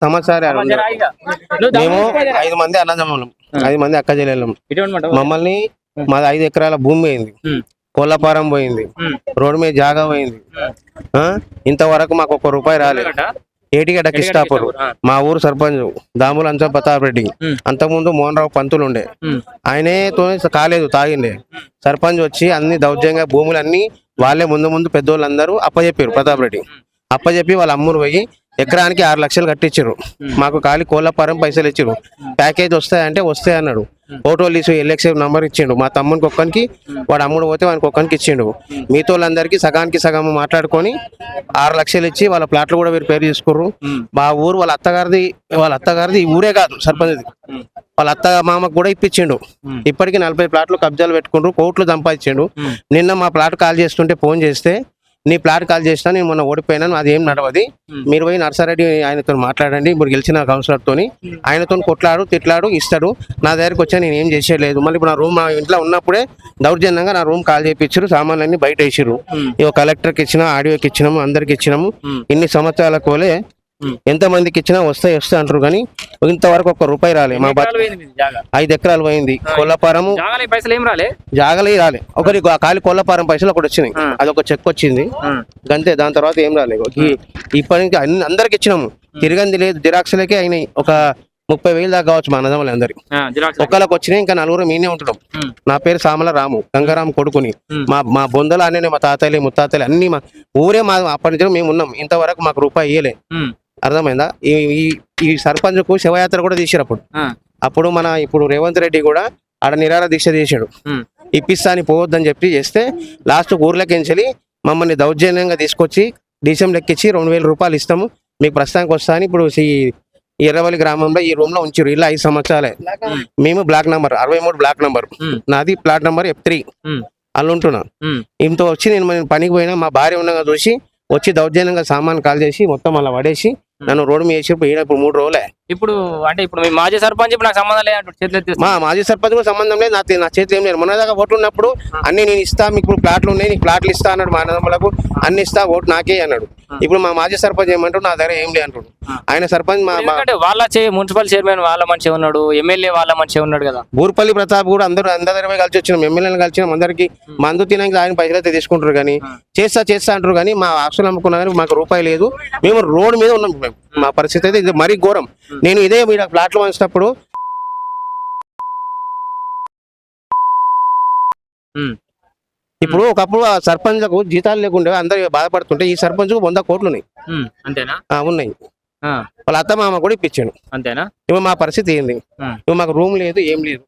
సమాచారం మేము 5 మంది అన్నదమ్ములం, 5 మంది అక్క చెల్లెళ్ళం. మమ్మల్ని మాది 5 ఎకరాల భూమి పోయింది, కోళ్ళపారం పోయింది, రోడ్డు మీద జాగా పోయింది. ఇంతవరకు మాకు 1 రూపాయి రాలేదు. ఏటిగడ్డ కిష్టాపూర్ మా ఊరు సర్పంచ్ దాముల అంచ ప్రతాప్ రెడ్డి. అంతకుముందు మోహన్ రావు పంతులు ఉండే, ఆయనేతో కాలేదు, తాగిండే. సర్పంచ్ వచ్చి అన్ని దౌర్జన్యంగా భూములన్నీ వాళ్ళే ముందు పెద్దోళ్ళందరూ అప్పచెప్పారు. ప్రతాప్ రెడ్డి అప్పచెప్పి వాళ్ళ అమ్మురు పోయి ఎకరానికి 6 లక్షలు కట్టించారు. మాకు ఖాళీ కోళ్ళపారం పైసలు ఇచ్చారు. ప్యాకేజ్ వస్తాయంటే వస్తాయి అన్నాడు. ఫోటోలు తీసి ఎల్ఎక్స్ నంబర్ ఇచ్చిండు. మా తమ్మునికి ఒక్కనికి, వాడు అమ్ముడు పోతే వానికి ఒక్కనికి ఇచ్చిండు. మీతో వాళ్ళందరికీ సగానికి సగం మాట్లాడుకొని 6 లక్షలు ఇచ్చి వాళ్ళ ప్లాట్లు కూడా వీరు పేరు చేసుకుర్రు. మా ఊరు వాళ్ళ అత్తగారిది ఈ ఊరే కాదు, సర్పంచ్ వాళ్ళ అత్త మామకు కూడా ఇప్పించిండు. ఇప్పటికీ 40 ప్లాట్లు కబ్జాలు పెట్టుకుంటూ కోట్లు సంపాదించిండు. నిన్న మా ప్లాట్ కాల్ చేస్తుంటే ఫోన్ చేస్తే, నీ ప్లాట్ కాల్ చేసినా నేను మొన్న ఓడిపోయినాను, అది ఏం నడవది, మీరు పోయి నర్సారెడ్డి ఆయనతో మాట్లాడండి, ఇప్పుడు గెలిచిన కౌన్సిలర్తో ఆయనతో కొట్లాడు తిట్లాడు ఇస్తాడు, నా దగ్గరికి వచ్చా నేను ఏం చేసేయలేదు. మళ్ళీ ఇప్పుడు నా రూమ్ మా ఇంట్లో ఉన్నప్పుడే దౌర్జన్యంగా నా రూమ్ కాల్ చేయించారు, సామాన్లన్నీ బయట వేసిర్రు. ఇక కలెక్టర్కి ఇచ్చినా, ఆడియోకి ఇచ్చినాము, అందరికి ఇచ్చినాము. ఇన్ని సంవత్సరాల కోలే ఎంత మందికి ఇచ్చినా వస్తాయి అంటారు, కానీ ఇంతవరకు 1 రూపాయి రాలే. మా 5 ఎకరాలు పోయింది. కోళ్ళపారము జాగలే రాలే. ఒకరి ఖాళీ కోళ్ళపారం పైసలు ఒకటి వచ్చినాయి, అదొక చెక్ వచ్చింది అంతే. దాని తర్వాత ఏం రాలేదు. ఇప్పటి నుంచి అందరికి ఇచ్చినాము, తిరగంది లేదు. జిరాక్స్లకే అయినాయి ఒక 30,000 దాకా కావచ్చు మా అన్నదమ్ములు అందరికి. ఒక్కళ్ళకి వచ్చినాయి, ఇంకా 4 మేనే ఉంటున్నాం. నా పేరు సామల రాము, గంగారాము కొడుకుని. మా బొందలు అన్నీ మా తాతయ్యలు ముత్తాతయ్యలు అన్ని మా ఊరే. మా అప్పటి నుంచి మేము ఉన్నాం. ఇంతవరకు మాకు రూపాయి ఇయ్యలే. అర్థమైందా? ఈ సర్పంచ్ కు శివయాత్ర కూడా తీసారు అప్పుడు ఇప్పుడు రేవంత్ రెడ్డి కూడా ఆడ నిరాహార దీక్ష చేసాడు. ఇప్పిస్తా అని పోవద్దని చెప్పి చేస్తే లాస్ట్ ఊర్లకెంచెలి మమ్మల్ని దౌర్జన్యంగా తీసుకొచ్చి డీసీఎం లెక్కించి 2,000 రూపాయలు ఇస్తాము మీకు ప్రస్తుతానికి వస్తా అని ఇప్పుడు ఎర్రవల్లి గ్రామంలో ఈ రూమ్ లో ఉంచారు. ఇలా 5 సంవత్సరాలే. మేము బ్లాక్ నంబర్ 63 బ్లాక్ నంబర్, నాది ప్లాట్ నంబర్ F3 అల్లు ఉంటున్నా. ఇంత వచ్చి నేను పనికి పోయినా, మా భార్య ఉండగా చూసి వచ్చి దౌర్జన్యంగా సామాన్ కాల్ చేసి మొత్తం అలా పడేసి నన్ను రోడ్డు మీద వేసి ఇప్పుడు 3 రోజులే. ఇప్పుడు మీ మాజీ సర్పంచ్ ఇప్పుడు నాకు సంబంధం లేదు. మా మాజీ సర్పంచ్ కూడా సంబంధం లేదు, నా చేతిలో ఏం లేదు. మొన్న దాకా ఓట్లు ఉన్నప్పుడు అన్ని నేను ఇస్తా, మీకు ఇప్పుడు ప్లాట్లు ఉన్నాయి, నీకు ప్లాట్లు ఇస్తా అన్నాడు. మా అన్నదమ్ములకు అన్ని ఇస్తా, ఓటు నాకే అన్నాడు. ఇప్పుడు మా మాజీ సర్పంచ్ ఏమంటాడు, నా దగ్గర ఏం లేదు అంటాడు. ఆయన సర్పంచ్ వాళ్ళ మున్సిపల్ చైర్మన్ వాళ్ళ మంచిగా ఉన్నాడు, ఎమ్మెల్యే వాళ్ళ మంచిగా ఉన్నాడు కదా. బూర్పల్లి ప్రతాప్ కూడా అందరూ దగ్గర కలిసి వచ్చినాం, ఎమ్మెల్యేలు కలిసినాం. అందరికి మందు తినడానికి ఆయన పైసలు అయితే తీసుకుంటారు, కానీ చేస్తా అంటారు. కానీ మా ఆస్తులు అమ్ముకున్నా కానీ మాకు రూపాయి లేదు. మేము రోడ్డు మీద ఉన్నాం. మా పరిస్థితి అయితే ఇది మరీ ఘోరం. నేను ఇదే మీరు ప్లాట్లు వంచినప్పుడు ఇప్పుడు ఒకప్పుడు ఆ సర్పంచ్లకు జీతాలు లేకుండా అందరు బాధపడుతుంటే ఈ సర్పంచ్ 100 కోట్లు ఉన్నాయి. అంతేనా? ఉన్నాయి. వాళ్ళ అత్త మామ కూడా ఇప్పించాను. అంతేనా? ఇప్పుడు మా పరిస్థితి ఏంది? ఇప్పుడు మాకు రూమ్ లేదు, ఏం లేదు.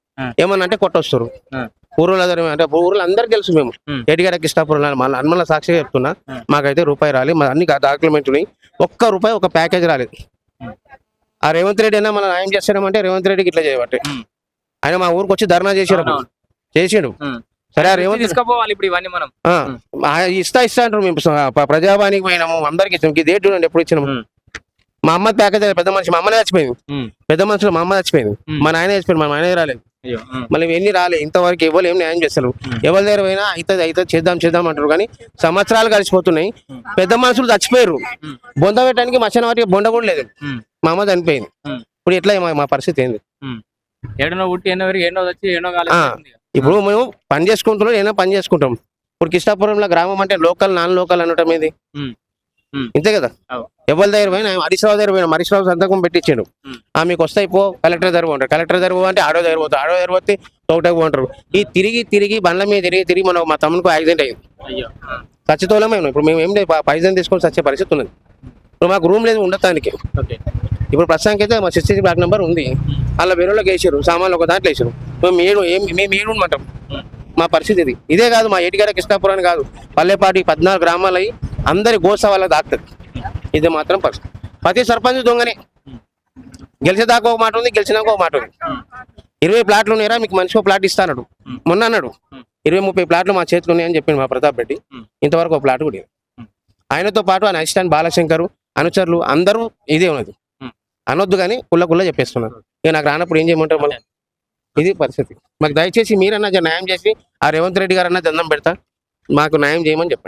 ఏమన్నా అంటే కొట్టొస్తారు. ఊర్లో అంటే ఊర్లో అందరికి తెలుసు. మేము ఏటిగడ్డ కిష్టాపురం అన్మల సాక్షిగా చెప్తున్నా, మాకైతే రూపాయి రాలేదు. మా అన్ని డాక్యుమెంట్ ఉన్నాయి. 1 రూపాయి ఒక ప్యాకేజ్ రాలేదు. ఆ రేవంత్ రెడ్డి అయినా మనం న్యాయం చేస్తాడమంటే రేవంత్ రెడ్డికి ఇట్లా చేయబట్టే. ఆయన మా ఊరికి వచ్చి ధర్నా చేసాడు. సరే రేవంత్ తీసుకోవాలి. ఇప్పుడు ఇవన్నీ మనం ఇస్తా అంటారు. మేము ప్రజావానికి పోయినాము, అందరికి ఇచ్చాము. ఇది ఏంటి ఎప్పుడు ఇచ్చినాము? మా అమ్మ ప్యాకేజ్ పెద్ద మనిషి, మా అమ్మనే చచ్చిపోయింది. పెద్ద మనుషులు మా అమ్మ చచ్చిపోయింది, మా నాయన చచ్చిపోయింది, మా నాయన రాలేదు. మళ్ళీ ఎన్ని రాలేదు. ఇంతవరకు ఎవరు ఏం న్యాయం చేస్తారు? ఎవరి దగ్గర పోయినా అయితే చేద్దాం అంటారు, కానీ సంవత్సరాలు కలిసిపోతున్నాయి. పెద్ద మనుషులు చచ్చిపోయారు. బొంద పెట్టడానికి మధ్యాహ్నం వాటికి బొండ కూడా లేదు. మా అమ్మ చనిపోయింది. ఇప్పుడు ఎట్లా మా పరిస్థితి ఏంది? ఇప్పుడు మేము పని చేసుకుంటున్నాం, ఏదైనా పని చేసుకుంటాం. ఇప్పుడు కిష్టాపురంలో గ్రామం అంటే లోకల్ నాన్ లోకల్ అనటం ఏది? ఇంతే కదా. ఎవరి దగ్గర పోయినా హరీశ్రావు దగ్గర పోయినా, హరీశ్రావు సంతకం పెట్టించాడు. మీకు వస్తాయి పో, కలెక్టర్ దగ్గర పోంటారు. కలెక్టర్ దగ్గర పో అంటే ఆడో దగ్గర పోతే తోటకు పోంటారు. ఈ తిరిగి బండ్ల మీద తిరిగి మా తమ్మునికి యాక్సిడెంట్ అయ్యింది. చచ్చితోలమే. ఇప్పుడు మేము ఏం లేదు, పైసలు తీసుకొని చచ్చే పరిస్థితి ఉన్నది. ఇప్పుడు మాకు రూమ్ లేదు ఉండటానికి. ఇప్పుడు ప్రస్తుతానికి అయితే మా 60 బ్లాక్ నెంబర్ ఉంది. అలా వేరేలోకి వేసారు, సామాన్లు ఒక దాంట్లో వేసారు. మేము ఏడుమంటాం. మా పరిస్థితి ఇదే కాదు. మా ఏటిగడ్డ కిష్టాపురాన్ని కాదు, పల్లెపాటి 14 గ్రామాలు అయ్యి అందరి గోస వాళ్ళ దాక్తుంది. ఇది మాత్రం పరిస్థితి. ప్రతి సర్పంచ్ దొంగనే. గెలిచేదాకా ఒక మాట ఉంది, గెలిచినాక ఒక మాట ఉంది. 20 ప్లాట్లు ఉన్నాయరా, మీకు మనిషికి ప్లాట్ ఇస్తాడు మొన్న అన్నాడు. 20-30 ప్లాట్లు మా చేతిలో ఉన్నాయని చెప్పింది మా ప్రతాప్ రెడ్డి. ఇంతవరకు ఒక ప్లాట్ కూడా. ఆయనతో పాటు ఆయన అసిస్టెంట్ బాలశంకర్ అనుచరులు అందరూ ఇదే ఉన్నది. అనొద్దు కానీ కుళ్ళ చెప్పేస్తున్నారు. ఇక నాకు రానప్పుడు ఏం చేయమంటారు? మళ్ళీ ఇది పరిస్థితి. మాకు దయచేసి మీరన్నా న్యాయం చేసి ఆ రేవంత్ రెడ్డి గారు అన్నా దండం పెడతా, మాకు న్యాయం చేయమని చెప్పండి.